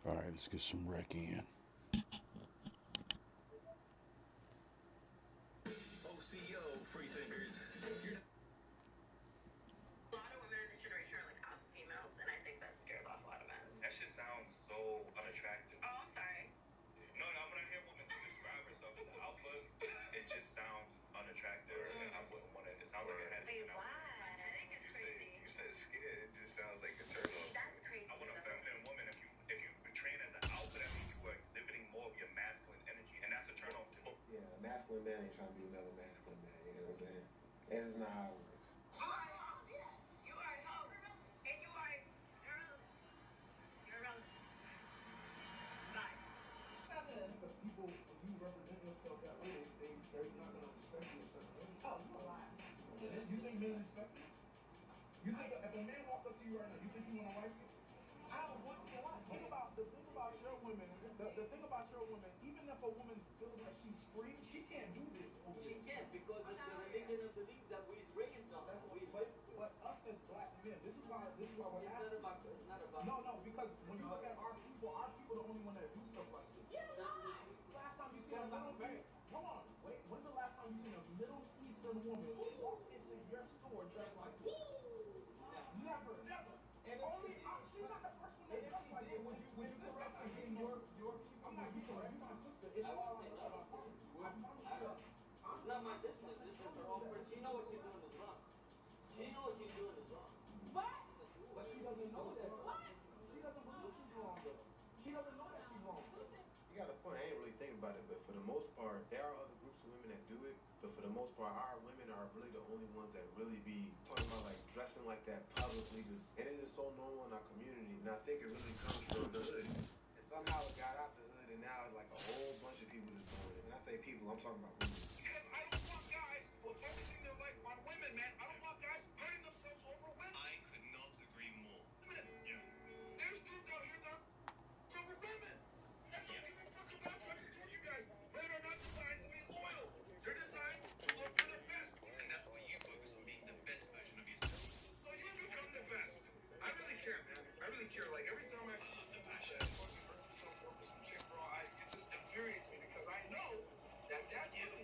All right, let's get some rec in. OCO, free thinkers. A lot of women in this generation are like alpha females, and I think that scares off a lot of men. That shit sounds so unattractive. Oh, I'm sorry. No, when I hear a woman describe herself as an alpha, it just sounds unattractive. And I wouldn't want it. It sounds like it had to be Wait, an why? alpha. I think it's crazy. You said scared. It just sounds like a turn off. That's crazy. I want a feminine woman. If you train as an alpha, that means you are exhibiting more of your masculine energy, and that's a turn off to me. Yeah, a masculine man ain't trying to be another masculine man. You know what I'm saying? This is not how it works. You are a hoe. You are a hoe. And you are irrelevant. You're irrelevant. Bye. Because people, when you represent yourself that way, they're not going to respect you in certain ways. Oh, you a liar. You think men respect you? You think if a man walked up to you right now, you think you want to wife you? I don't want to wife. The thing about your women, the thing about your women, even if a woman feels like she's free, she can't do this. She can't because of the religion and belief that we raised on. But us as black men, this is why we're asking. It's not about. No, because when you look at our people the only one that do stuff like this. You lie. Last time you seen a Middle East, hold on, wait. When's the last time you seen a Middle Eastern woman walk into your store dressed like this? Never. And only she's not the first one that dressed like this. Would you correct me? Your people. I'm not you correct my sister. It's all I promise you. It's not my business. This is her own person. She knows what she's doing is wrong. She knows what she's doing is wrong. What? But she doesn't know that. What? She doesn't believe she's wrong though. She doesn't know that she's wrong. You got a point. I ain't really thinking about it, but for the most part, there are other groups of women that do it. But for the most part, our women are really the only ones that really be talking about like dressing like that publicly. And it is so normal in our community. And I think it really comes from the hood. And somehow it got out the hood, and now it's like a whole bunch of people just doing it. And I say people, I'm talking about women. Because I don't want guys focusing their life on women, man. I don't want guys hurting themselves over women. I could not agree more. Women. Yeah. There's dudes out here that are over women. I don't give a fuck about you. I just told you guys. Men are not designed to be loyal. They're designed to look for the best. And that's why you focus on being the best version of yourself. So you become the best. I really care, man. I really care. Like every time I see the passion, fucking hurt yourself over some chick, bro, it just infuriates me because I know that woman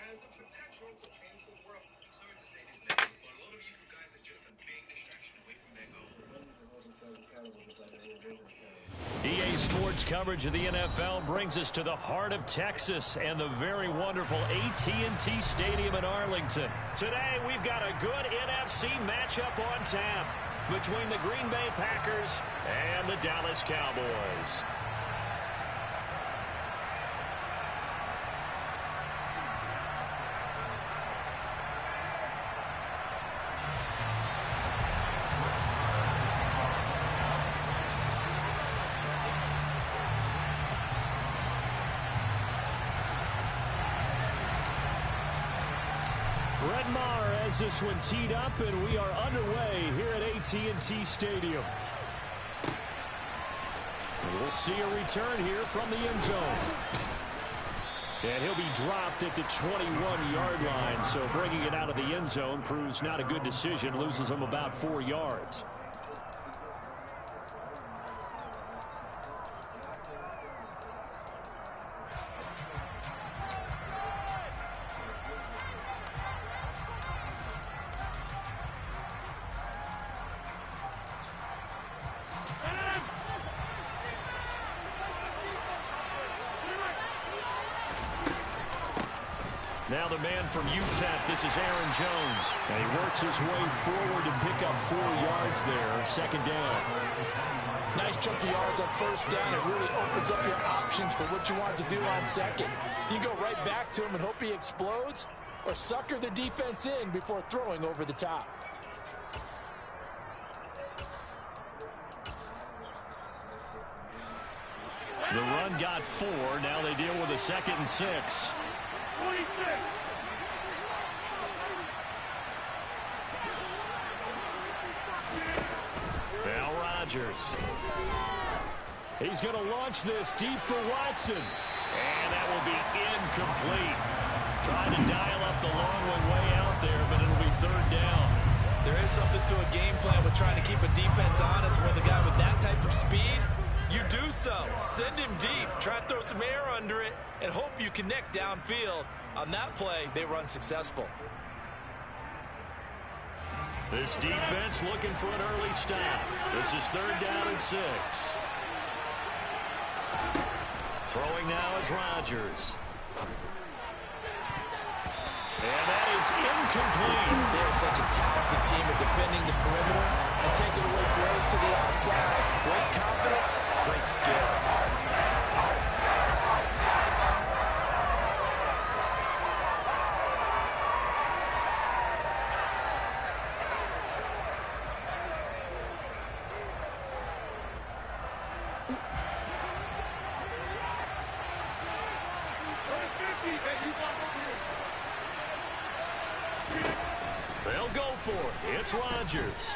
has the potential to change the world. I'm sorry to say this, ladies, but a lot of you guys are just a big distraction away from their goal. EA Sports coverage of the NFL brings us to the heart of Texas and the very wonderful AT&T Stadium in Arlington. Today, we've got a good NFC matchup on tap between the Green Bay Packers and the Dallas Cowboys. This one teed up, and we are underway here at AT&T Stadium. We'll see a return here from the end zone. And he'll be dropped at the 21-yard line, so bringing it out of the end zone proves not a good decision, loses him about 4 yards. Now the man from UTEP, this is Aaron Jones. And he works his way forward to pick up 4 yards there, second down. Nice chunk of yards on first down. It really opens up your options for what you want to do on second. You go right back to him and hope he explodes, or sucker the defense in before throwing over the top. The run got 4. Now they deal with a 2nd and 6. Now Rodgers. He's going to launch this deep for Watson. And that will be incomplete. Trying to dial up the long one way out there, but it'll be 3rd down. There is something to a game plan with trying to keep a defense honest when the guy with that type of speed You do so. Send him deep. Try to throw some air under it and hope you connect downfield. On that play, they were unsuccessful. This defense looking for an early stop. This is 3rd down and 6. Throwing now is Rodgers. And that is incomplete. They're such a talented team at defending the perimeter and taking away throws to the outside. Great confidence, great skill. They'll go for it. It's Rodgers.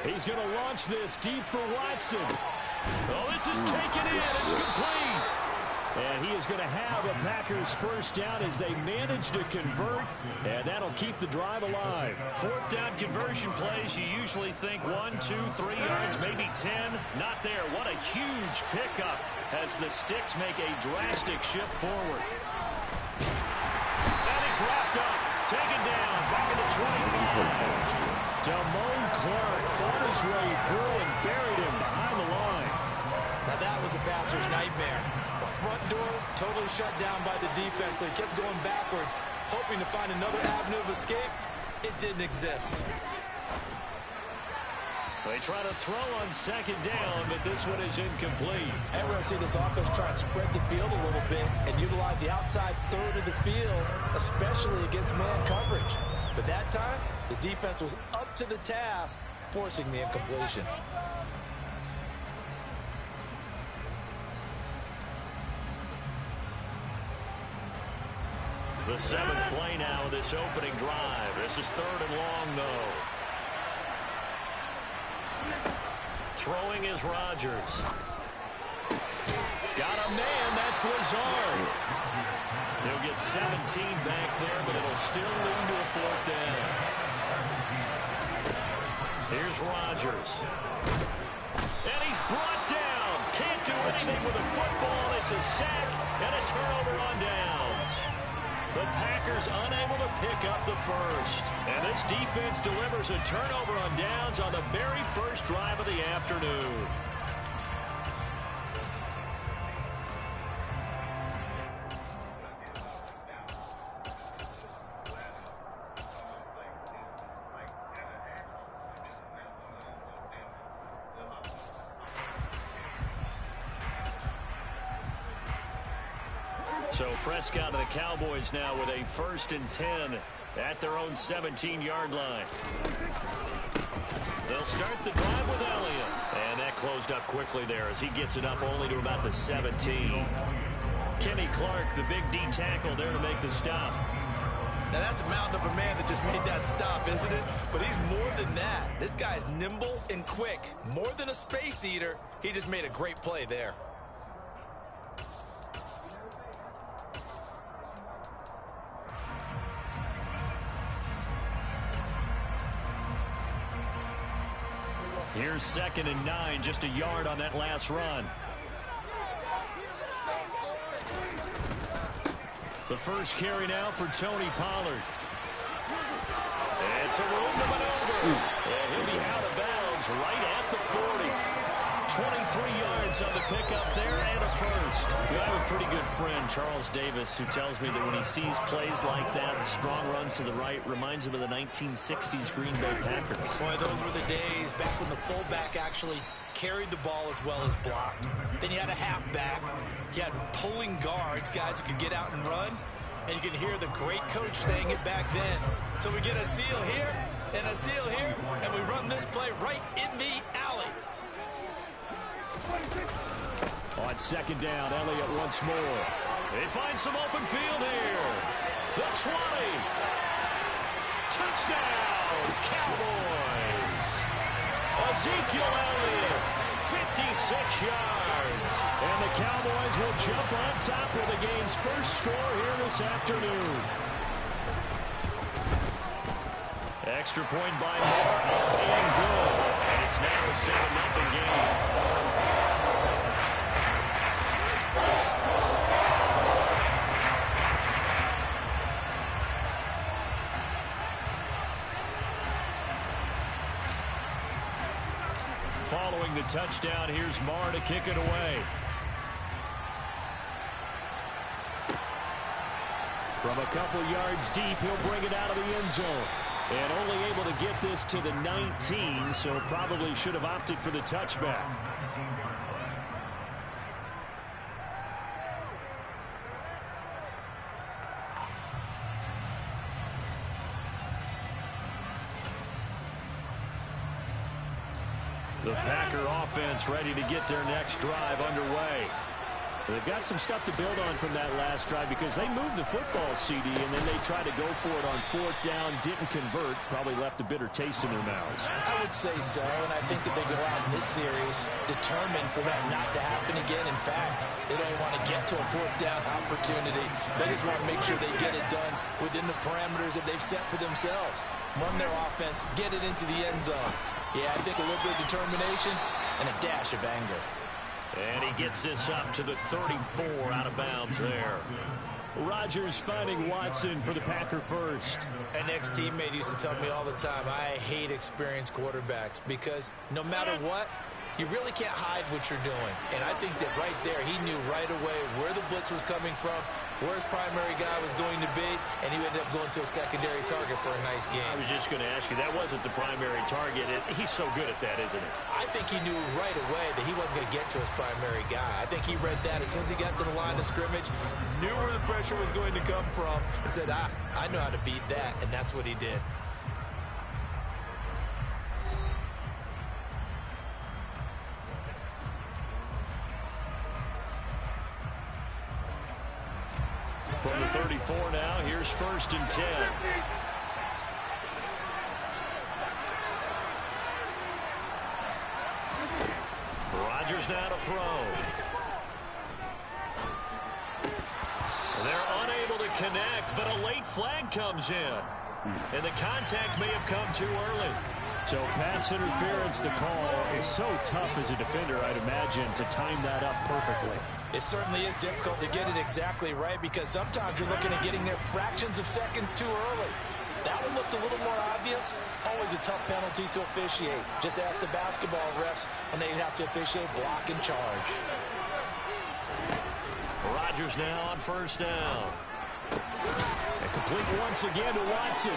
He's going to launch this deep for Watson. Oh, this is taken in. It's complete. And he is going to have a Packers first down as they manage to convert, and that'll keep the drive alive. 4th down conversion plays, you usually think 1, 2, 3 yards, maybe 10. Not there. What a huge pickup as the Sticks make a drastic shift forward. And he's wrapped up. Taken down, back at the 25. Damone Clark fought his way through and buried him behind the line. Now that was a passer's nightmare. The front door totally shut down by the defense, so he kept going backwards, hoping to find another avenue of escape. It didn't exist. They try to throw on 2nd down, but this one is incomplete. And we're going to see this offense try and spread the field a little bit and utilize the outside 3rd of the field, especially against man coverage. But that time, the defense was up to the task, forcing the incompletion. The 7th play now of this opening drive. This is 3rd and long, though. Throwing is Rodgers. Got a man, that's Lazard. He'll get 17 back there, but it'll still lead to a 4th down. Here's Rodgers. And he's brought down. Can't do anything with a football. It's a sack and a turnover on downs. The Packers unable to pick up the first. And this defense delivers a turnover on downs on the very first drive of the afternoon. So Prescott and the Cowboys now with a 1st and 10 at their own 17-yard line. They'll start the drive with Elliott. And that closed up quickly there as he gets it up only to about the 17. Kenny Clark, the big D tackle there to make the stop. Now that's a mountain of a man that just made that stop, isn't it? But he's more than that. This guy's nimble and quick. More than a space eater, he just made a great play there. Here's 2nd and 9, just a yard on that last run. The first carry now for Tony Pollard. It's a room to maneuver. And he'll be out of bounds right at the 40. 23 yards on the pickup there and a first. I have a pretty good friend, Charles Davis, who tells me that when he sees plays like that, strong runs to the right, reminds him of the 1960s Green Bay Packers. Boy, those were the days back when the fullback actually carried the ball as well as blocked. Then you had a halfback. You had pulling guards, guys who could get out and run. And you can hear the great coach saying it back then. So we get a seal here and a seal here, and we run this play right in the alley. On 2nd down, Elliott once more. They find some open field here. The 20. Touchdown, Cowboys. Ezekiel Elliott, 56 yards. And the Cowboys will jump on top with the game's first score here this afternoon. Extra point by Moore, up and good. And it's now a 7-0 game. a touchdown. Here's Marr to kick it away. From a couple yards deep, he'll bring it out of the end zone. And only able to get this to the 19, so probably should have opted for the touchback. The Packer offense ready to get their next drive underway. They've got some stuff to build on from that last drive because they moved the football, CD, and then they tried to go for it on 4th down, didn't convert, probably left a bitter taste in their mouths. I would say so, and I think that they go out in this series determined for that not to happen again. In fact, they don't want to get to a 4th down opportunity. They just want to make sure they get it done within the parameters that they've set for themselves. Run their offense, get it into the end zone. Yeah, I think a little bit of determination and a dash of anger. And he gets this up to the 34 out of bounds there. Rodgers finding Watson for the Packer first. An ex-teammate used to tell me all the time, I hate experienced quarterbacks because no matter what, you really can't hide what you're doing. And I think that right there, he knew right away where the blitz was coming from, where his primary guy was going to be, and he ended up going to a secondary target for a nice game. I was just going to ask you, that wasn't the primary target. He's so good at that, isn't he? I think he knew right away that he wasn't going to get to his primary guy. I think he read that as soon as he got to the line of scrimmage, knew where the pressure was going to come from, and said, I know how to beat that, and that's what he did. From the 34 now, here's 1st and 10. Rodgers now to throw. They're unable to connect, but a late flag comes in. And the contact may have come too early. So pass interference, the call is so tough as a defender, I'd imagine, to time that up perfectly. It certainly is difficult to get it exactly right because sometimes you're looking at getting there fractions of seconds too early. That one looked a little more obvious. Always a tough penalty to officiate. Just ask the basketball refs when they have to officiate block and charge. Rodgers now on 1st down. And complete once again to Watson.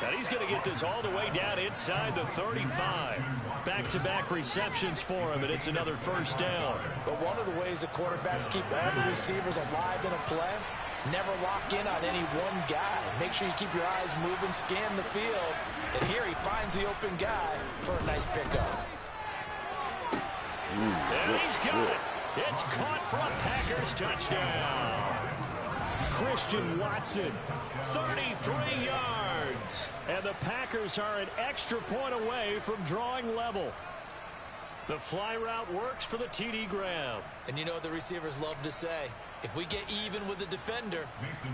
And he's going to get this all the way down inside the 35. Back-to-back receptions for him, and it's another 1st down. But one of the ways the quarterbacks keep all the receivers alive in a play, never lock in on any one guy. Make sure you keep your eyes moving, scan the field. And here he finds the open guy for a nice pickup. And he's got it. It's caught for a Packers touchdown. Christian Watson, 33 yards. And the Packers are an extra point away from drawing level. The fly route works for the TD Graham. And you know what the receivers love to say? If we get even with the defender,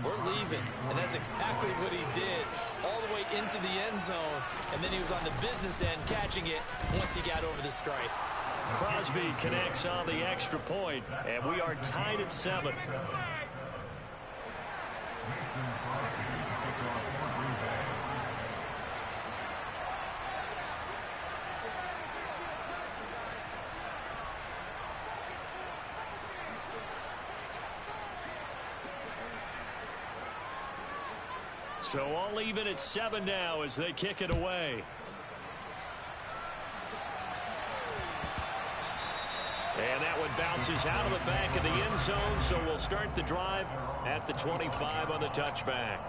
we're leaving. And that's exactly what he did all the way into the end zone. And then he was on the business end catching it once he got over the stripe. Crosby connects on the extra point, and we are tied at 7. So all even at 7 now as they kick it away. And that one bounces out of the back of the end zone, so we'll start the drive at the 25 on the touchback.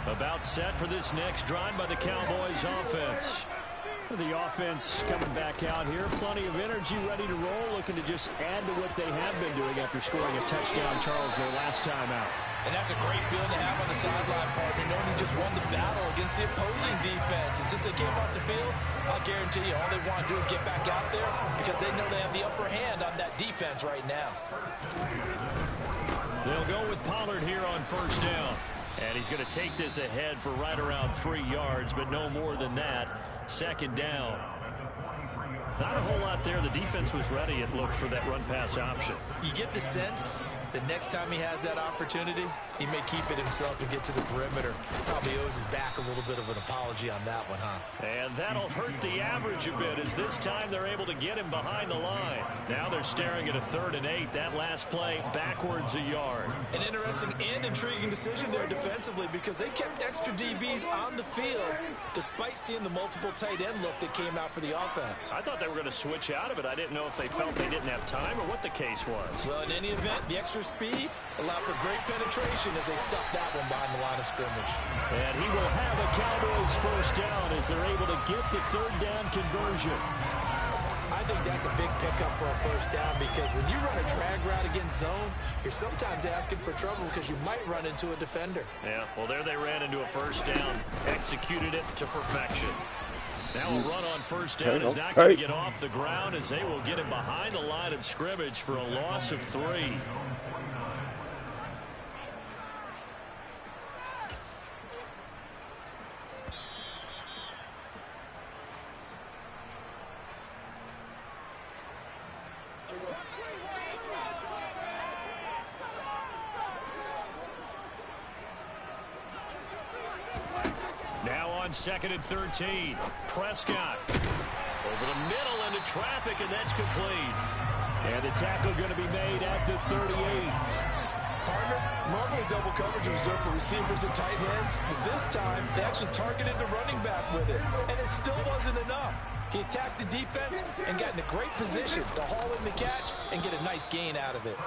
About set for this next drive by the Cowboys offense. The offense coming back out here. Plenty of energy, ready to roll, looking to just add to what they have been doing after scoring a touchdown, Charles, their last time out. And that's a great feeling to have on the sideline, partner, knowing you just won the battle against the opposing defense. And since they came off the field, I'll guarantee you all they want to do is get back out there because they know they have the upper hand on that defense right now. They'll go with Pollard here on 1st down. And he's going to take this ahead for right around 3 yards, but no more than that. 2nd down. Not a whole lot there. The defense was ready, it looked, for that run-pass option. You get the sense that next time he has that opportunity, he may keep it himself and get to the perimeter. Probably owes his back a little bit of an apology on that one, huh? And that'll hurt the average a bit, as this time they're able to get him behind the line. Now they're staring at a 3rd and 8. That last play, backwards a yard. An interesting and intriguing decision there defensively, because they kept extra DBs on the field despite seeing the multiple tight end look that came out for the offense. I thought they were going to switch out of it. I didn't know if they felt they didn't have time or what the case was. Well, in any event, the extra speed allowed for great penetration as they stuffed that one behind the line of scrimmage. And he will have a Cowboys first down as they're able to get the 3rd down conversion. I think that's a big pickup for a first down, because when you run a drag route against zone, you're sometimes asking for trouble because you might run into a defender. Yeah, well, there they ran into a first down, executed it to perfection. Now a run on first down is not going to get off the ground, as they will get him behind the line of scrimmage for a loss of 3. Now on 2nd and 13, Prescott over the middle into traffic, and that's complete. And the tackle going to be made at the 38. Partner, normally double coverage is reserved for receivers and tight ends, but this time they actually targeted the running back with it, and it still wasn't enough. He attacked the defense and got in a great position to haul in the catch and get a nice gain out of it.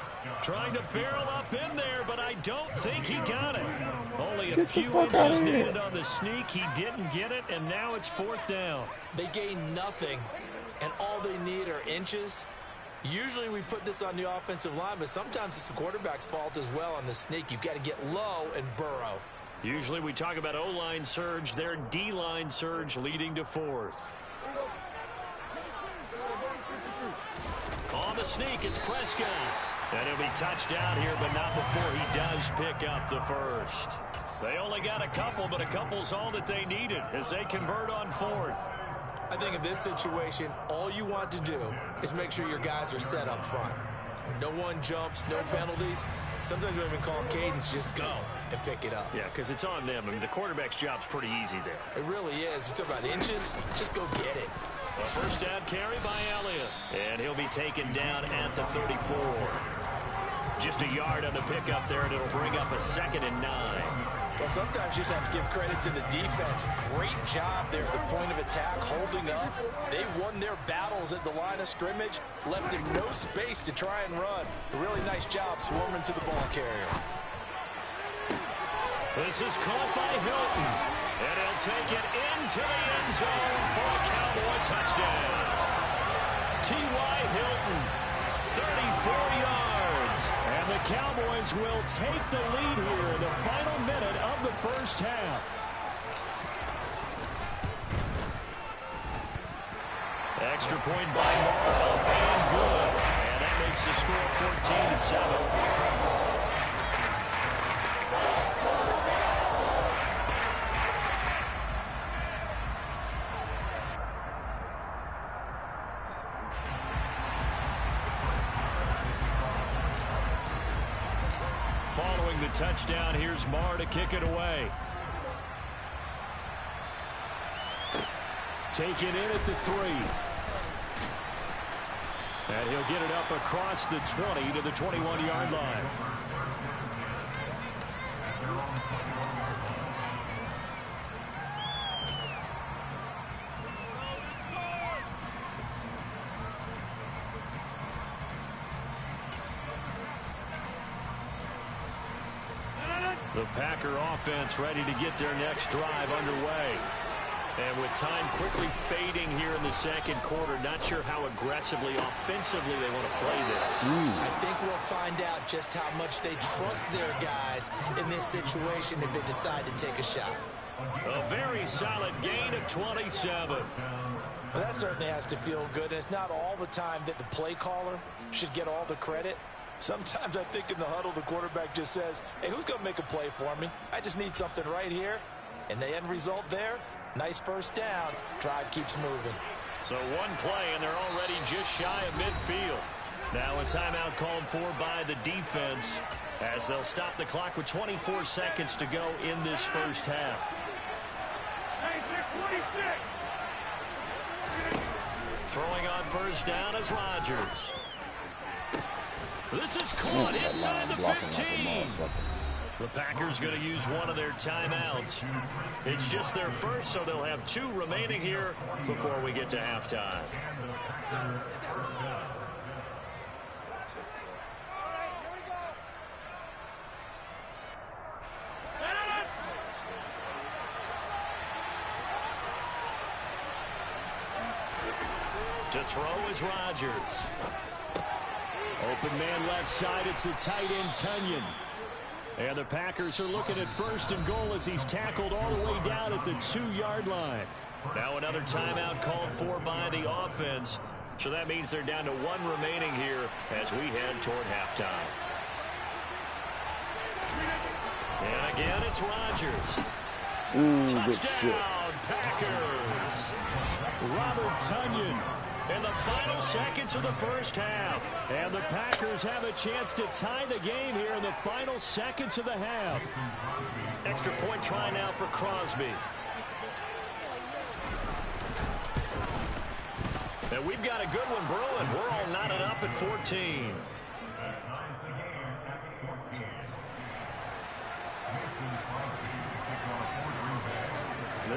Trying to barrel up in there, but I don't think he got it. Only a few inches needed on the sneak. He didn't get it, and now it's 4th down. They gain nothing, and all they need are inches. Usually we put this on the offensive line, but sometimes it's the quarterback's fault as well on the sneak. You've got to get low and burrow. Usually we talk about O-line surge, their D-line surge leading to 4th. On the sneak, it's Prescott. And he'll be touched down here, but not before he does pick up the first. They only got a couple, but a couple's all that they needed as they convert on 4th. I think in this situation, all you want to do is make sure your guys are set up front. No one jumps, no penalties. Sometimes you don't even call cadence, just go and pick it up. Yeah, because it's on them. I mean, the quarterback's job's pretty easy there. It really is. You talk about inches, just go get it. A first down carry by Elliott. And he'll be taken down at the 34. Just a yard on the pickup there, and it'll bring up a 2nd and 9. Well, sometimes you just have to give credit to the defense. Great job there at the point of attack, holding up. They won their battles at the line of scrimmage, left him no space to try and run. A really nice job swarming to the ball carrier. This is caught by Hilton, and he'll take it into the end zone for a Cowboy touchdown. T.Y. Hilton, 34 yards, and the Cowboys will take the lead here in the final minute of the first half. Extra point by Moore, up and good, and that makes the score 14-7. Following the touchdown, here's Marr to kick it away. Taken in at the 3. And he'll get it up across the 20 to the 21-yard line. The Packer offense ready to get their next drive underway. And with time quickly fading here in the second quarter, not sure how aggressively, offensively they want to play this. I think we'll find out just how much they trust their guys in this situation if they decide to take a shot. A very solid gain of 27. Well, that certainly has to feel good. And it's not all the time that the play caller should get all the credit. Sometimes I think in the huddle, the quarterback just says, hey, who's going to make a play for me? I just need something right here. And the end result there, nice first down. Drive keeps moving. So one play, and they're already just shy of midfield. Now a timeout called for by the defense as they'll stop the clock with 24 seconds to go in this first half. Throwing on first down is Rodgers. This is caught inside the 15. The Packers going to use one of their timeouts. It's just their first, so they'll have 2 remaining here before we get to halftime. To throw is Rodgers. Open man left side, it's the tight end Tunyon. And the Packers are looking at first and goal as he's tackled all the way down at the 2-yard line. Now another timeout called for by the offense. So that means they're down to 1 remaining here as we head toward halftime. And again, it's Rodgers. Touchdown, Packers. Robert Tunyon. In the final seconds of the first half. And the Packers have a chance to tie the game here in the final seconds of the half. Extra point try now for Crosby. And we've got a good one brewing. We're all knotted up at 14.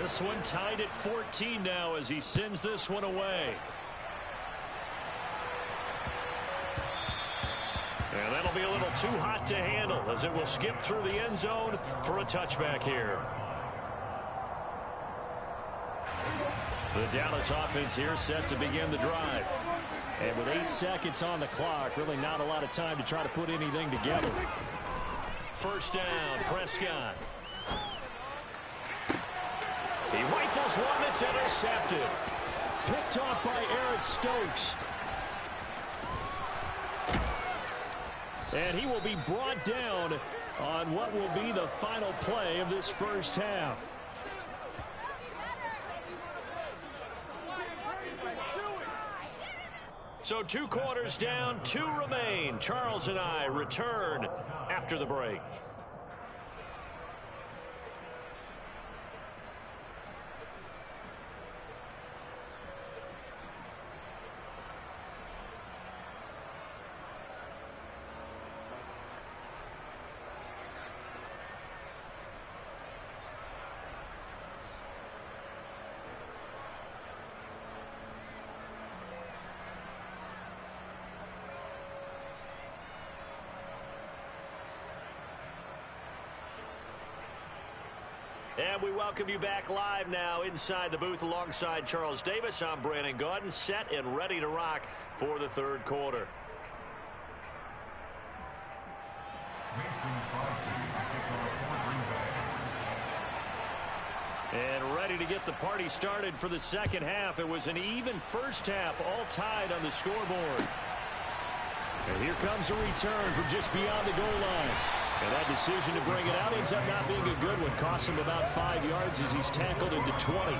This one tied at 14 now as he sends this one away. And that'll be a little too hot to handle as it will skip through the end zone for a touchback here. The Dallas offense here set to begin the drive. And with 8 seconds on the clock, really not a lot of time to try to put anything together. First down, Prescott. He rifles one that's intercepted. Picked off by Eric Stokes. And he will be brought down on what will be the final play of this first half. So 2 quarters down, 2 remain. Charles and I return after the break. And we welcome you back live now inside the booth alongside Charles Davis. I'm Brandon Gaudin, set and ready to rock for the third quarter. And ready to get the party started for the second half. It was an even first half, all tied on the scoreboard. And here comes a return from just beyond the goal line. And that decision to bring it out ends up not being a good one. Cost him about 5 yards as he's tackled into 20.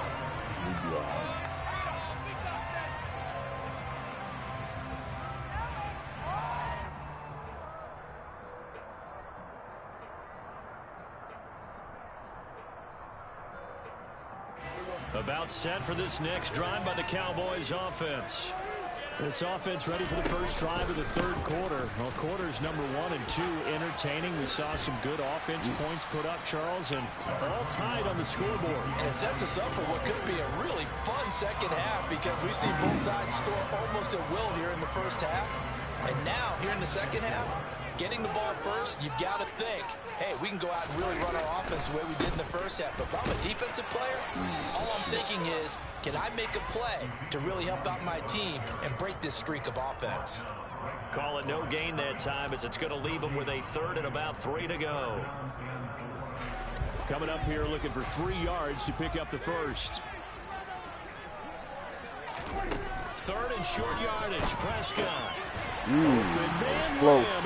About set for this next drive by the Cowboys offense. This offense ready for the first drive of the third quarter. Well, quarters number 1 and 2 entertaining. We saw some good offense points put up, Charles, and all tied on the scoreboard. And it sets us up for what could be a really fun second half because we've seen both sides score almost at will here in the first half. And now, here in the second half, getting the ball first, you've got to think, hey, we can go out and really run our offense the way we did in the first half. But if I'm a defensive player, all I'm thinking is, can I make a play to really help out my team and break this streak of offense? Call it no gain that time as it's going to leave them with a third and about 3 to go. Coming up here looking for 3 yards to pick up the first. Third and short yardage, Prescott.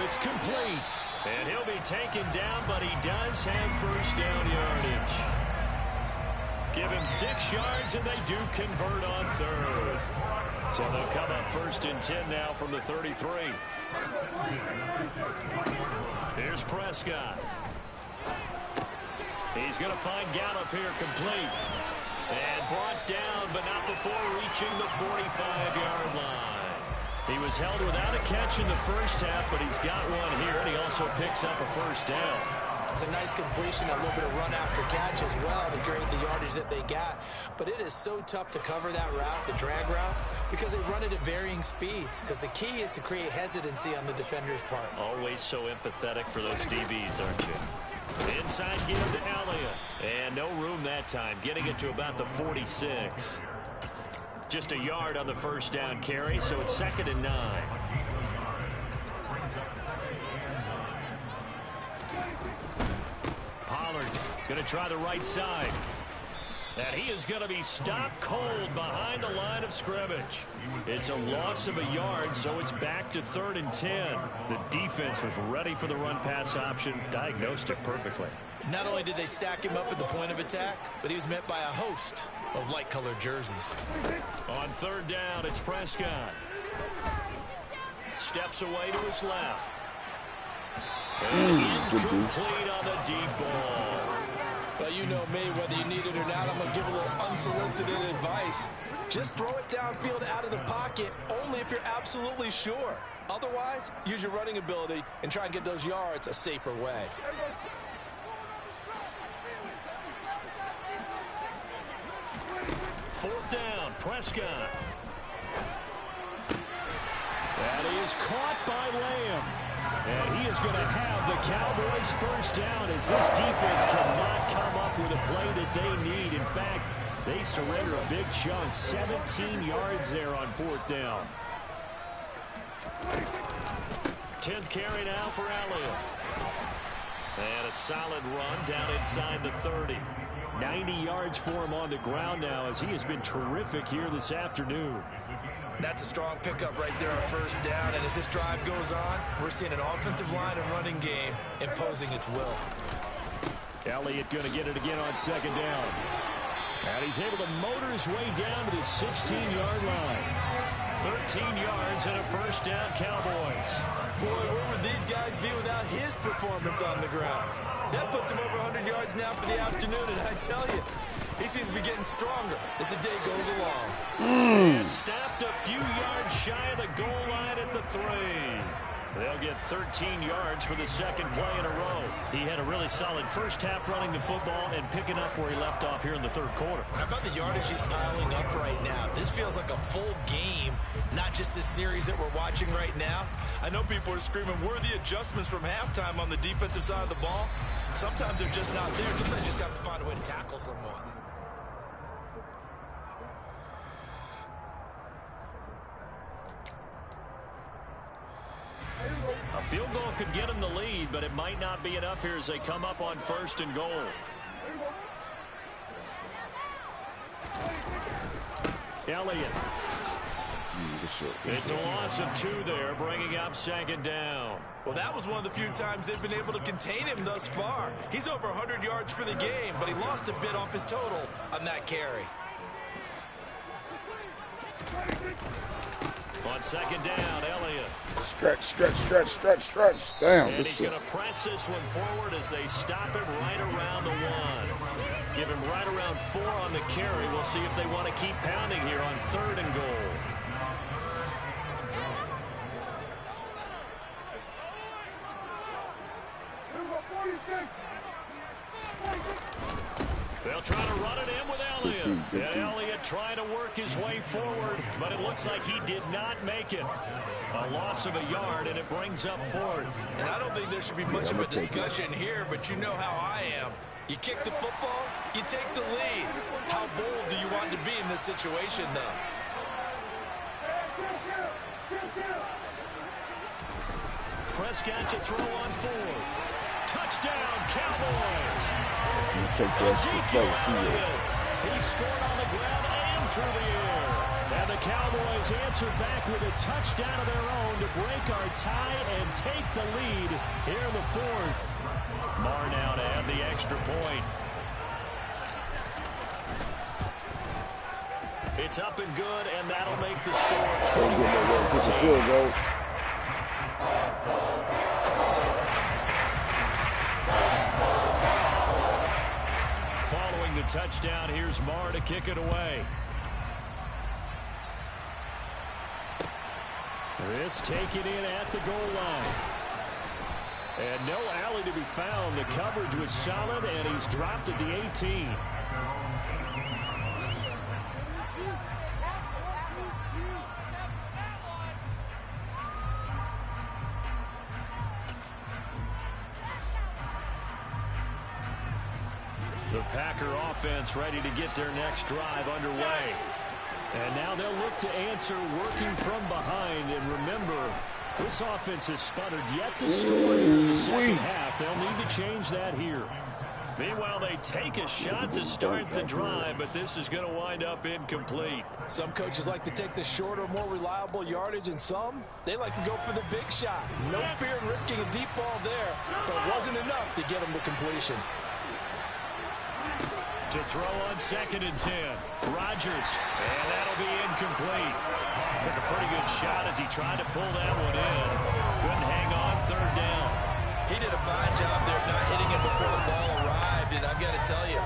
It's complete. And he'll be taken down, but he does have first down yardage. Give him 6 yards, and they do convert on third. So they'll come up 1st and 10 now from the 33. Here's Prescott. He's going to find Gallup here complete. And brought down, but not before reaching the 45-yard line. He was held without a catch in the first half, but he's got one here, and he also picks up a 1st down. It's a nice completion, a little bit of run after catch as well to create the yardage that they got. But it is so tough to cover that route, the drag route, because they run it at varying speeds. Because the key is to create hesitancy on the defender's part. Always so empathetic for those DBs, aren't you? Inside give to Elliott. And no room that time, getting it to about the 46. Just a yard on the 1st down carry, so it's 2nd and 9. Pollard going to try the right side. And he is going to be stopped cold behind the line of scrimmage. It's a loss of a yard, so it's back to 3rd and 10. The defense was ready for the run-pass option, diagnosed it perfectly. Not only did they stack him up at the point of attack, but he was met by a host of light-colored jerseys. On 3rd down, it's Prescott. Steps away to his left. And incomplete on the deep ball. Well, you know me, whether you need it or not, I'm going to give a little unsolicited advice. Just throw it downfield out of the pocket, only if you're absolutely sure. Otherwise, use your running ability and try and get those yards a safer way. Fourth down, Prescott. And he is caught by Lamb. And he is going to have the Cowboys' 1st down as this defense cannot come up with a play that they need. In fact, they surrender a big chunk, 17 yards there on 4th down. 10th carry now for Elliott. And a solid run down inside the 30. 90 yards for him on the ground now as he has been terrific here this afternoon. That's a strong pickup right there on 1st down. And as this drive goes on, we're seeing an offensive line and running game imposing its will. Elliott going to get it again on 2nd down. And he's able to motor his way down to the 16-yard line. 13 yards and a 1st down, Cowboys. Boy, where would these guys be without his performance on the ground? That puts him over 100 yards now for the afternoon, and I tell you, he seems to be getting stronger as the day goes along. And stopped a few yards shy of the goal line at the 3. They'll get 13 yards for the 2nd play in a row. He had a really solid first half running the football and picking up where he left off here in the 3rd quarter. How about the yardage he's piling up right now? This feels like a full game, not just this series that we're watching right now. I know people are screaming, where are the adjustments from halftime on the defensive side of the ball? Sometimes they're just not there. Sometimes you just got to find a way to tackle someone. A field goal could get them the lead, but it might not be enough here as they come up on 1st and goal. Elliott. It's a loss of 2 there, bringing up 2nd down. Well, that was one of the few times they've been able to contain him thus far. He's over 100 yards for the game, but he lost a bit off his total on that carry. On 2nd down, Elliott. Stretch. Damn. And he's going to press this one forward as they stop him right around the 1. Give him right around 4 on the carry. We'll see if they want to keep pounding here on 3rd and goal. They'll try to run it in with Elliott. And Elliott trying to work his way forward, but it looks like he did not make it. A loss of a yard, and it brings up 4th. And I don't think there should be much of a discussion here, but you know how I am. You kick the football, you take the lead. How bold do you want to be in this situation, though? Prescott to throw on 4th. Touchdown, Cowboys. Ezekiel Elliott. He scored on the ground and through the air. And the Cowboys answer back with a touchdown of their own to break our tie and take the lead here in the 4th. Marr now to add the extra point. It's up and good, and that'll make the score Don't get no way. Put the field goal. Following the touchdown, here's Marr to kick it away. This taken in at the goal line. And no alley to be found. The coverage was solid, and he's dropped at the 18. The Packer offense ready to get their next drive underway. And now they'll look to answer working from behind. And remember, this offense has sputtered yet to score in the second half. They'll need to change that here. Meanwhile, they take a shot to start the drive, but this is going to wind up incomplete. Some coaches like to take the shorter, more reliable yardage, and some, they like to go for the big shot. No fear in risking a deep ball there, but it wasn't enough to get them to completion. To throw on 2nd and 10. Rodgers, and that'll be incomplete. Took a pretty good shot as he tried to pull that one in. Couldn't hang on 3rd down. He did a fine job there of not hitting him before the ball arrived, and I've got to tell you,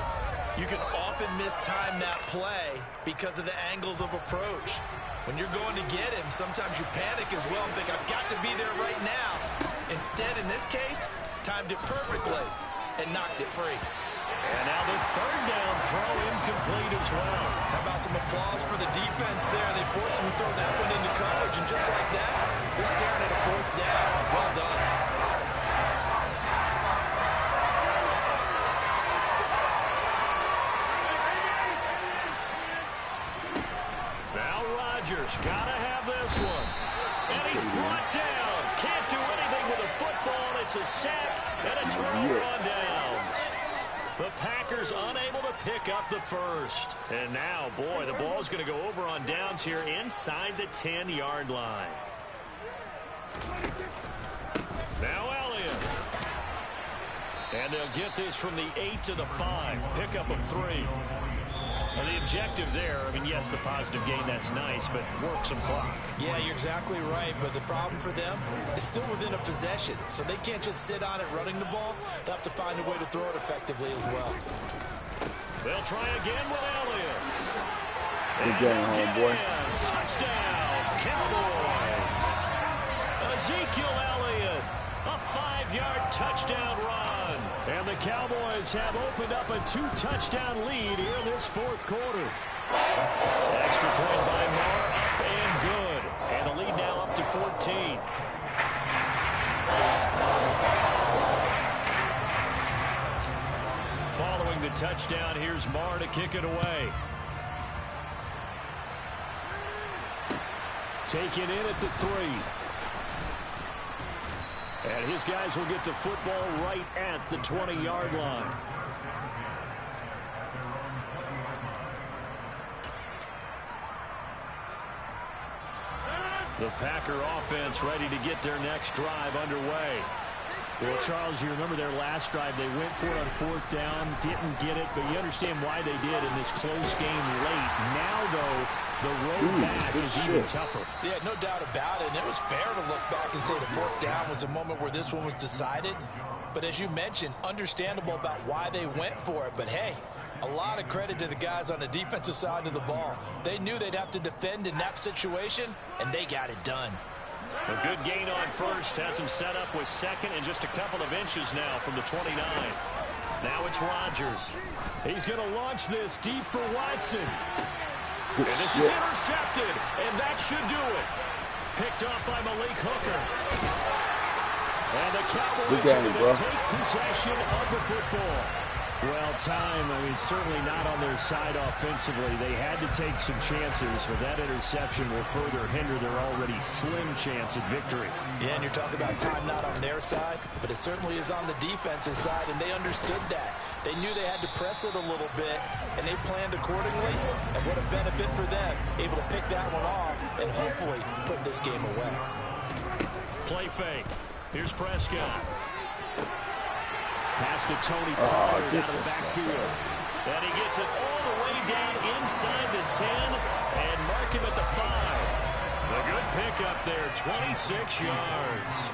you can often mistime that play because of the angles of approach. When you're going to get him, sometimes you panic as well and think, I've got to be there right now. Instead, in this case, timed it perfectly and knocked it free. And now the 3rd down throw incomplete as well. How about some applause for the defense there? They forced him to throw that one into coverage, and just like that, they're staring at a 4th down. Well done. Now Rodgers gotta have this one. And he's brought down. Can't do anything with a football. It's a sack and a turnover on downs. The Packers unable to pick up the first. And now, boy, the ball's going to go over on downs here inside the 10-yard line. Now Elliott. And they'll get this from the 8 to the 5. Pickup of 3. And the objective there, I mean, yes, the positive gain, that's nice, but work some clock. Yeah, you're exactly right, but the problem for them is still within a possession, so they can't just sit on it running the ball. They'll have to find a way to throw it effectively as well. They'll try again with Elliott. Good game, homeboy. Touchdown, Cowboys. Ezekiel Elliott, a 5-yard touchdown run. And the Cowboys have opened up a 2-touchdown lead here in this 4th quarter. Extra point by Marr, up and good. And the lead now up to 14. Following the touchdown, here's Marr to kick it away. Taken in at the 3. And his guys will get the football right at the 20-yard line. The Packer offense ready to get their next drive underway. Well, Charles, you remember their last drive. They went for it on 4th down, didn't get it, but you understand why they did in this close game late. Now, though, the road back is even tougher. Yeah, no doubt about it. And it was fair to look back and say the 4th down was a moment where this one was decided. But as you mentioned, understandable about why they went for it. But, hey, a lot of credit to the guys on the defensive side of the ball. They knew they'd have to defend in that situation, and they got it done. A good gain on first has him set up with 2nd and just a couple of inches now from the 29. Now it's Rodgers. He's going to launch this deep for Watson. And this is intercepted, and that should do it. Picked off by Malik Hooker. And the Cowboys are going to take possession of the football. Well, time, I mean, certainly not on their side offensively. They had to take some chances, but that interception will further hinder their already slim chance at victory. Yeah, and you're talking about time not on their side, but it certainly is on the defensive side, and they understood that. They knew they had to press it a little bit, and they planned accordingly, and what a benefit for them, able to pick that one off and hopefully put this game away. Play fake. Here's Prescott. Pass to Tony Pollard out of the backfield. And he gets it all the way down inside the 10 and mark him at the 5. A good pickup there, 26 yards.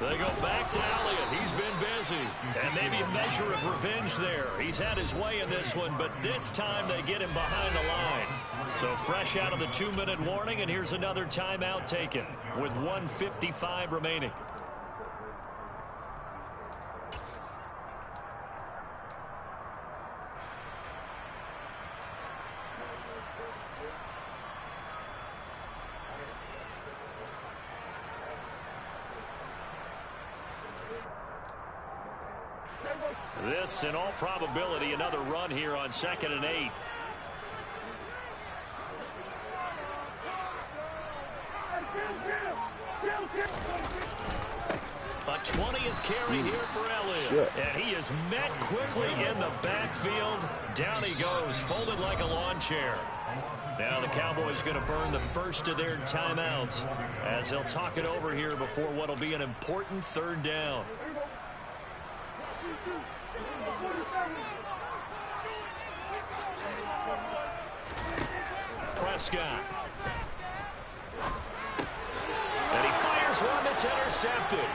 They go back to Elliott. He's been busy. And maybe a measure of revenge there. He's had his way in this one, but this time they get him behind the line. So fresh out of the 2-minute warning, and here's another timeout taken with 1:55 remaining. This, in all probability, another run here on 2nd and 8. A 20th carry here for Elliott. And he is met quickly in the backfield. Down he goes, folded like a lawn chair. Now the Cowboys going to burn the first of their timeouts as they'll talk it over here before what will be an important 3rd down. Prescott. And he fires one that's intercepted.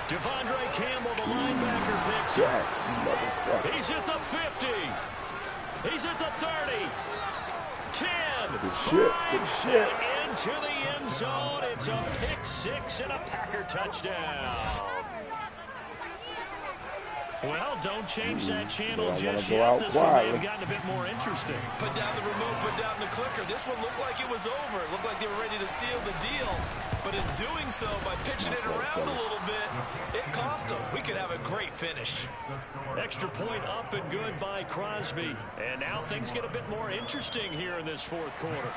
Devondre Campbell, the linebacker, picks it. He's at the 50. He's at the 30. 10. And into the end zone. It's a pick 6 and a Packer touchdown. Well, don't change that channel just yet. This one may have gotten a bit more interesting. Put down the remote, put down the clicker. This one looked like it was over. It looked like they were ready to seal the deal. But in doing so, by pitching it around a little bit, it cost them. We could have a great finish. Extra point up and good by Crosby. And now things get a bit more interesting here in this 4th quarter.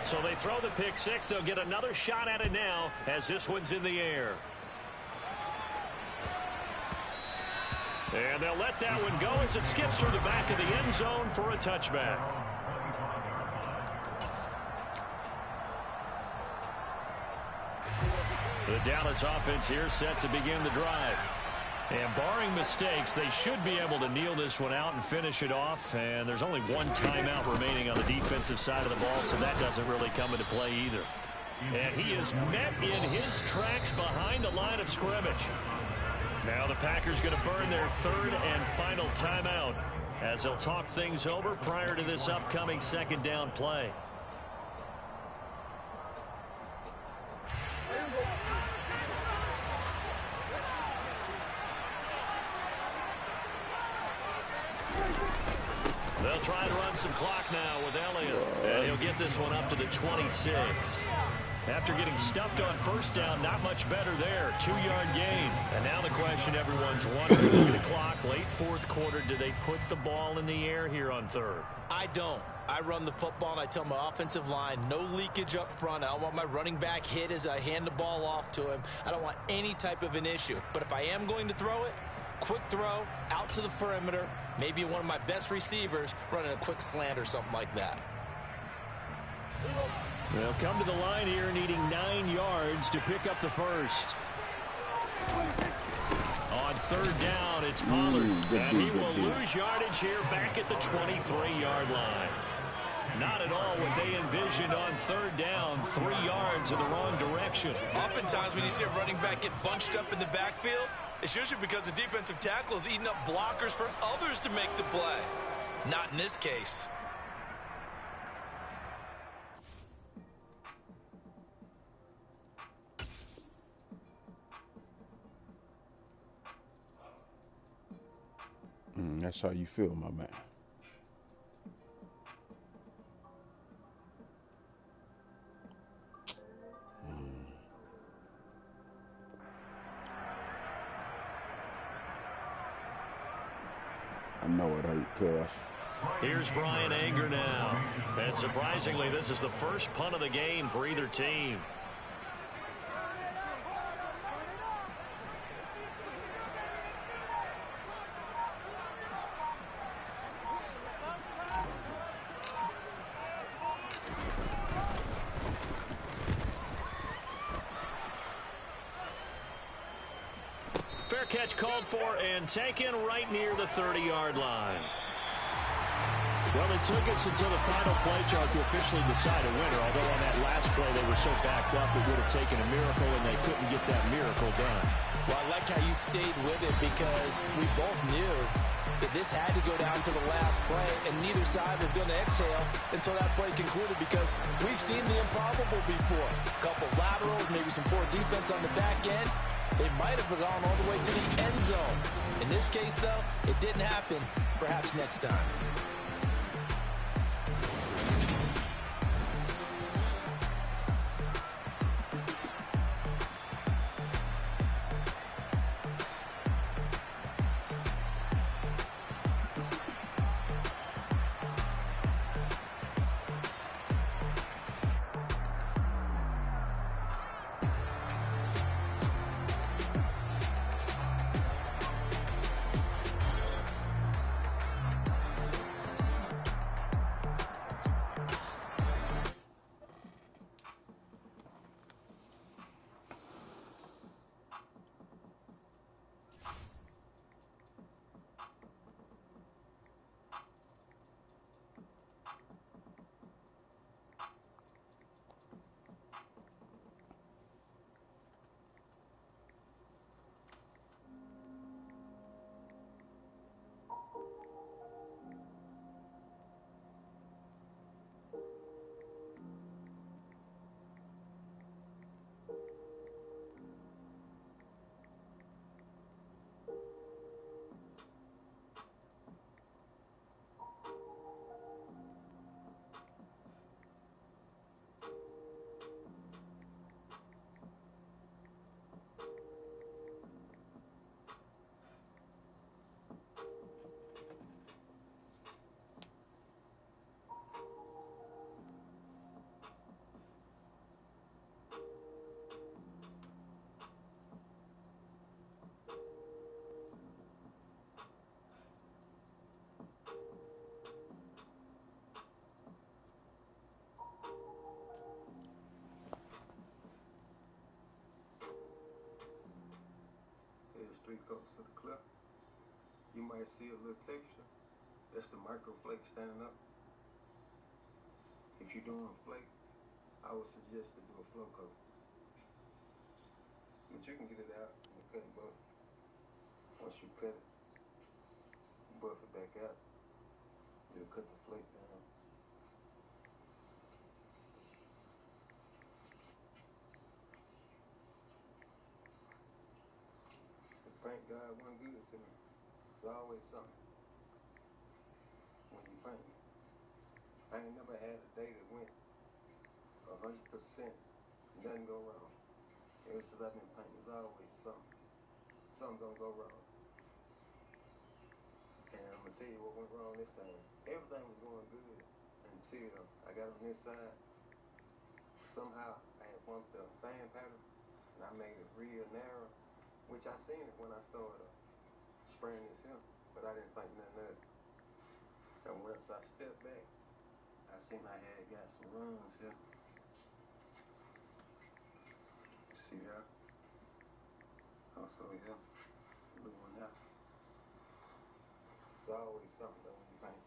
So they throw the pick 6. They'll get another shot at it now as this one's in the air. And they'll let that one go as it skips through the back of the end zone for a touchback. The Dallas offense here set to begin the drive. And barring mistakes, they should be able to kneel this one out and finish it off. And there's only one timeout remaining on the defensive side of the ball, so that doesn't really come into play either. And he is met in his tracks behind the line of scrimmage. Now the Packers going to burn their 3rd and final timeout as they'll talk things over prior to this upcoming 2nd down play. They'll try to run some clock now with Elliott, and he'll get this one up to the 26. After getting stuffed on 1st down, not much better there. 2-yard gain. And now the question everyone's wondering, look at the clock, late 4th quarter, do they put the ball in the air here on 3rd? I don't. I run the football, and I tell my offensive line, no leakage up front. I don't want my running back hit as I hand the ball off to him. I don't want any type of an issue. But if I am going to throw it, quick throw, out to the perimeter, maybe one of my best receivers running a quick slant or something like that. They'll come to the line here needing 9 yards to pick up the first. On 3rd down, it's Pollard. And he will lose yardage here back at the 23-yard line. Not at all what they envisioned on 3rd down. 3 yards in the wrong direction. Oftentimes when you see a running back get bunched up in the backfield, it's usually because the defensive tackle is eating up blockers for others to make the play. Not in this case. That's how you feel, my man. I know it hurt, cuz. Here's Brian Anger now. And surprisingly, this is the first punt of the game for either team. catch called for and taken right near the 30-yard line. Well, it took us until the final play, Charles, to officially decide a winner. Although on that last play they were so backed up it would have taken a miracle, and they couldn't get that miracle done. Well, I like how you stayed with it because we both knew that this had to go down to the last play, and neither side was going to exhale until that play concluded because we've seen the improbable before. A couple laterals, maybe some poor defense on the back end. They might have gone all the way to the end zone. In this case, though, it didn't happen. Perhaps next time. Three coats of the clip. You might see a little texture. That's the micro flake standing up. If you're doing flakes, I would suggest to do a flow coat. But you can get it out in the cutting buff. Once you cut it, buff it back out. You'll cut the flake down. Paint God wasn't good to me. There's always something when you paint. I ain't never had a day that went 100%, nothing go wrong. Ever since I've been painting, there's always something. Something gonna go wrong. And I'm gonna tell you what went wrong this time. Everything was going good until I got on this side. Somehow I had bumped the fan pattern and I made it real narrow. Which I seen it when I started spraying this here, but I didn't think nothing of it. And once I stepped back, I seen I had got some runs here. See that? Also here, blue one out. There's always something though when you paint.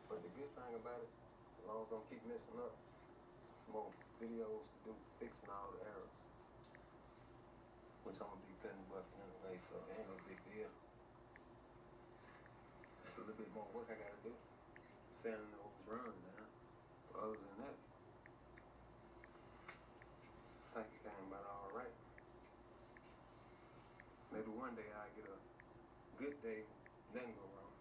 But the good thing about it, as long as I don't keep messing up, some more videos to do fixing all the errors. Which I'm gonna be cutting buffing anyway, so it ain't no big deal. It's a little bit more work I gotta do, sanding those runs down. But other than that, I think it came about all right. Maybe one day I'll get a good day, nothing go wrong.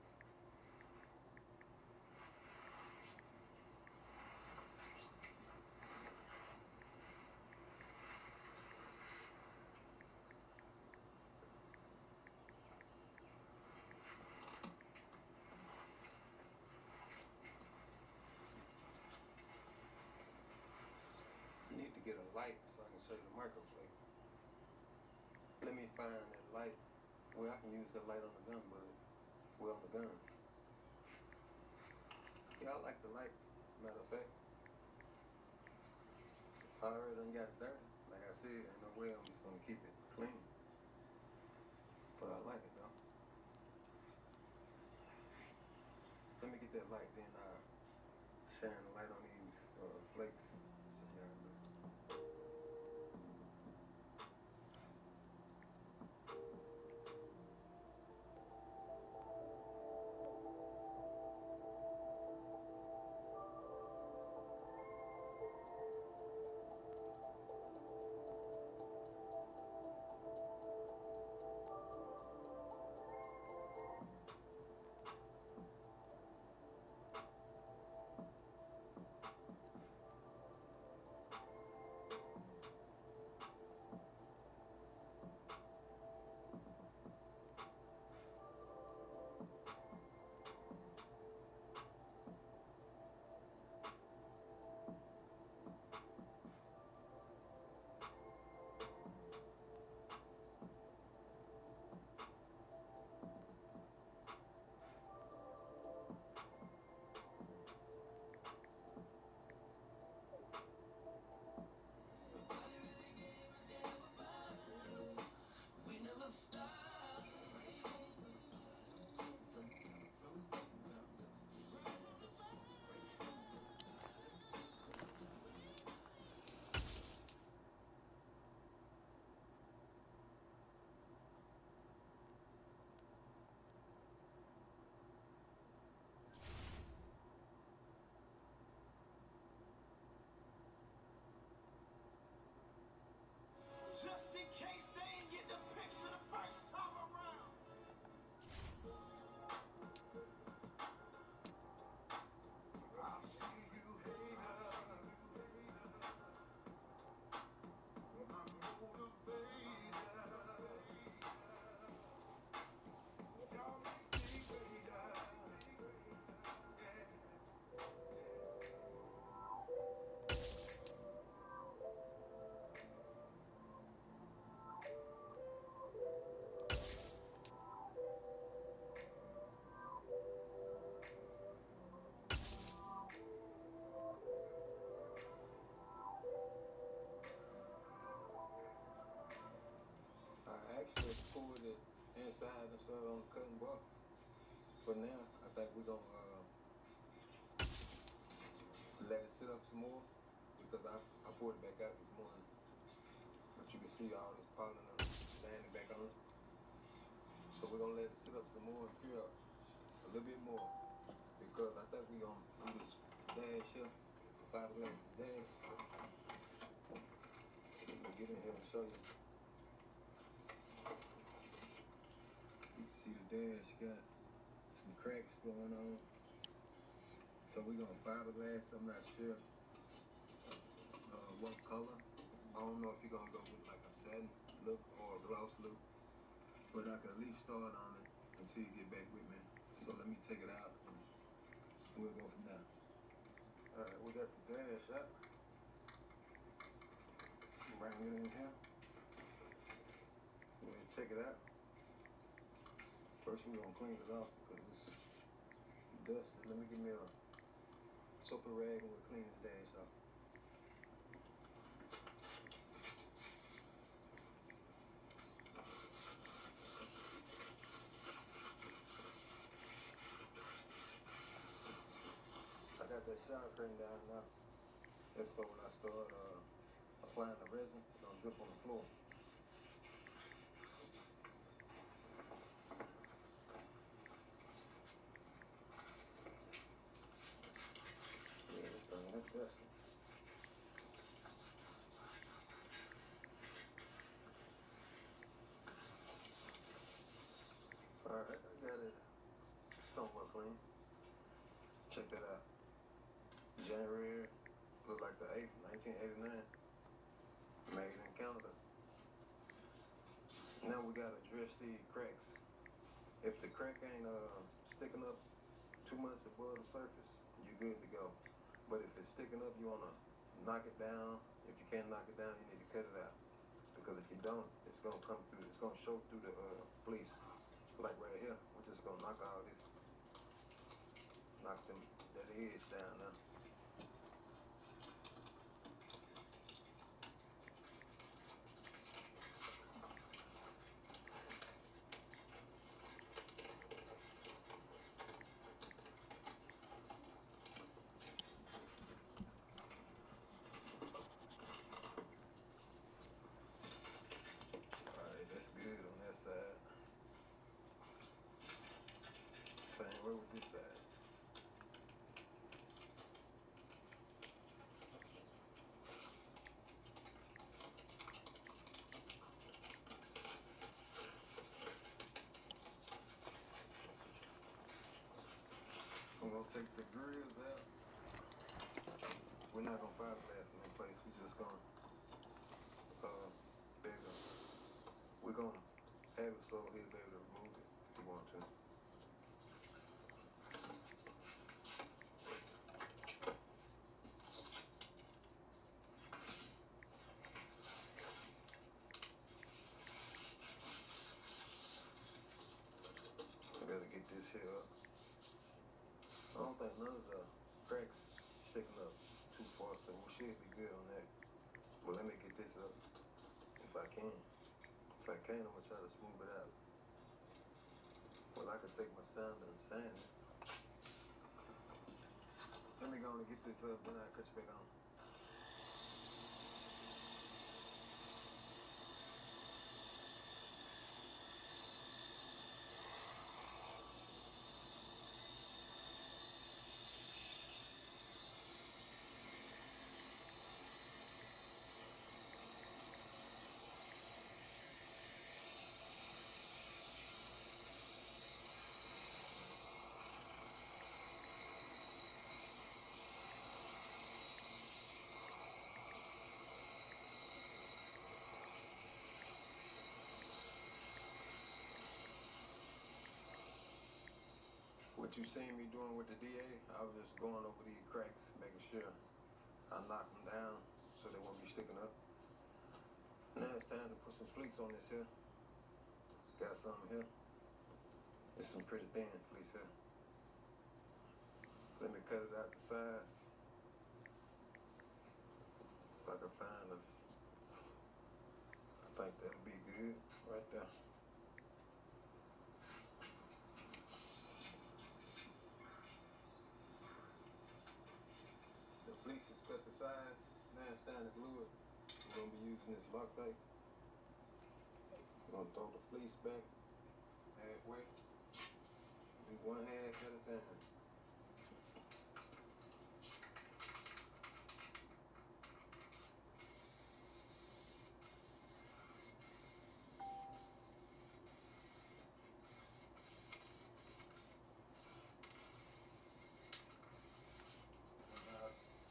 Get a light so I can show you the microflake. Let me find that light where I can use that light on the gun bud. Well, on the gun. Yeah, I like the light. Matter of fact, I already done got it dirty. Like I said, ain't no way I'm just gonna keep it clean. But I like it though. Let me get that light, then shine the light on these flakes. So y'all can look. Just in case they ain't get the picture the first time around. I see you, hater. My motivator. Y'all make me greater. I actually pulled it inside and started on the cutting board. But now I think we're gonna let it sit up some more because I poured it back out this morning. But you can see all this pollen and landing back on it. So we're gonna let it sit up some more and cure up a little bit more because I think we're gonna do this dash here, fiberglass dash. I'm gonna get in here and show you. You can see the dash got some cracks going on. So we're gonna fiberglass. I'm not sure what color. I don't know if you're gonna go with like a satin look or a gloss look, but I can at least start on it until you get back with me. So let me take it out and we'll go from there. All right, we got the dash out. Bring it in here. We'll check it out. First we're gonna clean it off because it's dusty. Let me give me a soapy rag and we'll clean this dash off. I got that shower curtain down now. That's for when I start applying the resin. It's gonna drip on the floor. Yeah, this thing is dusty. Alright, I got it somewhat clean. Check that out. January, look like the 8th, 1989. Made in Canada. Now we gotta address these cracks. If the crack ain't sticking up too much above the surface, you're good to go. But if it's sticking up, you wanna knock it down. If you can't knock it down, you need to cut it out. Because if you don't, it's gonna come through, it's gonna show through the fleece. Like right here, we're just gonna knock all this, knock that edge down now. roll with this side. I'm gonna take the grills out. We're not gonna fiberglass them in place. We're just gonna we're gonna have it so he'll be able to remove it if you want to. I gotta get this here up. I don't think none of the cracks sticking up too far, so we should be good on that. But let me get this up if I can. If I can, I'm gonna try to smooth it out. Well, I could take my sander and sand it. Let me go and get this up, then I'll cut you back on. What you seen me doing with the DA, I was just going over these cracks, making sure I knock them down so they won't be sticking up. Now it's time to put some fleece on this here. Got some here. It's some pretty thin fleece here. Let me cut it out to size. If I can find us. I think that'll be good right there. The fleece is cut to size. Now it's time to glue it. We're gonna be using this Loctite. We're gonna throw the fleece back halfway. Do one half at a time.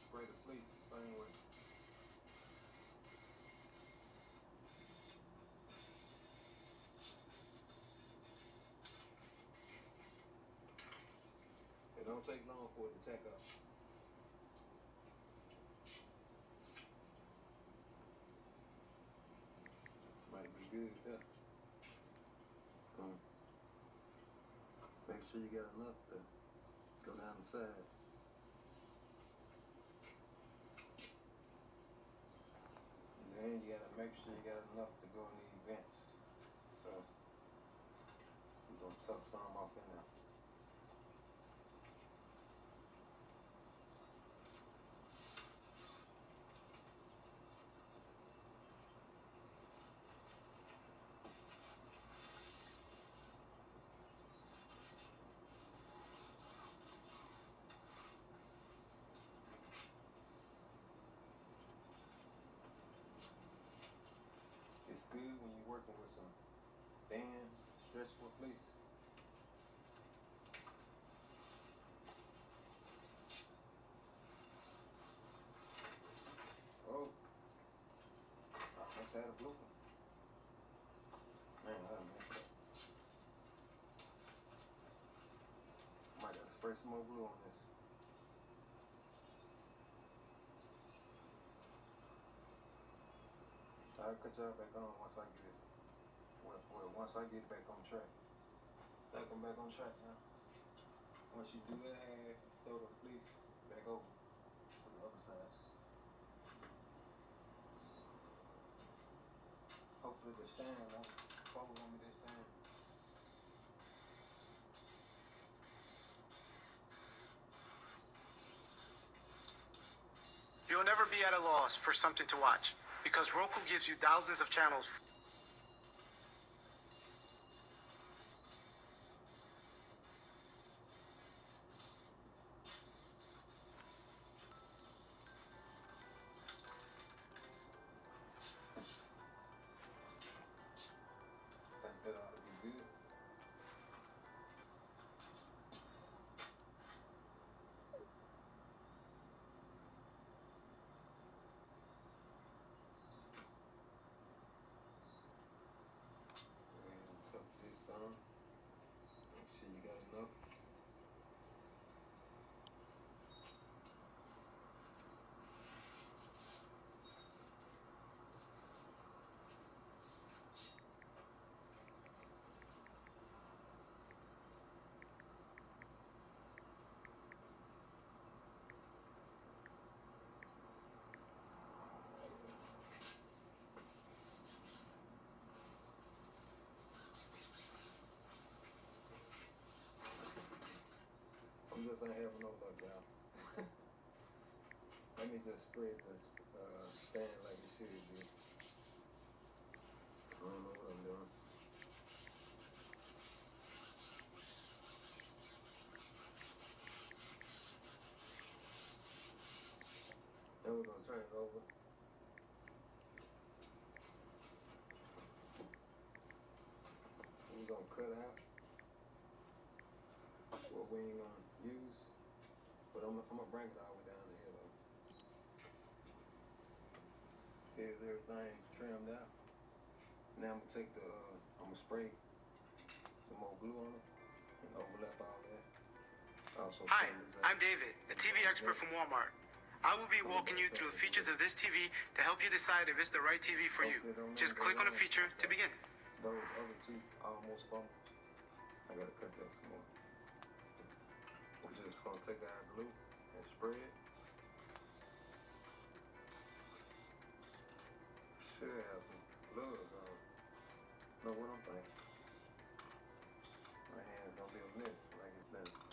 Spray the fleece the same way. It don't take long for it to tack up. Might be good, yeah. Make sure you got enough to go down the side. And then you gotta make sure you got enough to go in these vents. So we're gonna tuck some off in there. It's good when you're working with some thin, stretchable fleece. Oh, I almost had a blooper. Man, I done messed up. Might gotta spray some more glue on this. I'll cut y'all back on once I get it. Well, once I get back on track. I think I'm back on track now. Once you do that half, throw the fleece back over to the other side. Hopefully the stand won't fold on me this time. You'll never be at a loss for something to watch because Roku gives you thousands of channels. ain't having no luck, y'all. Let me just spread this stand like it should be. I don't know what I'm doing. Then we're gonna turn it over. We're gonna cut out what we ain't gonna use, but I'm gonna bring it all the way down to here though. Here's everything trimmed out. Now I'm gonna take I'm gonna spray some more glue on it and overlap all that. Also, Hi, I'm David, the TV expert from Walmart. I will be walking you through the features of this TV to help you decide if it's the right TV for you. Just click on a feature to begin. Those other two almost fumbled. I gotta cut that some more. We're just gonna take our glue and spray it. Should have some gloves on. Know what I'm thinking. My hand's gonna be a mess when I get done.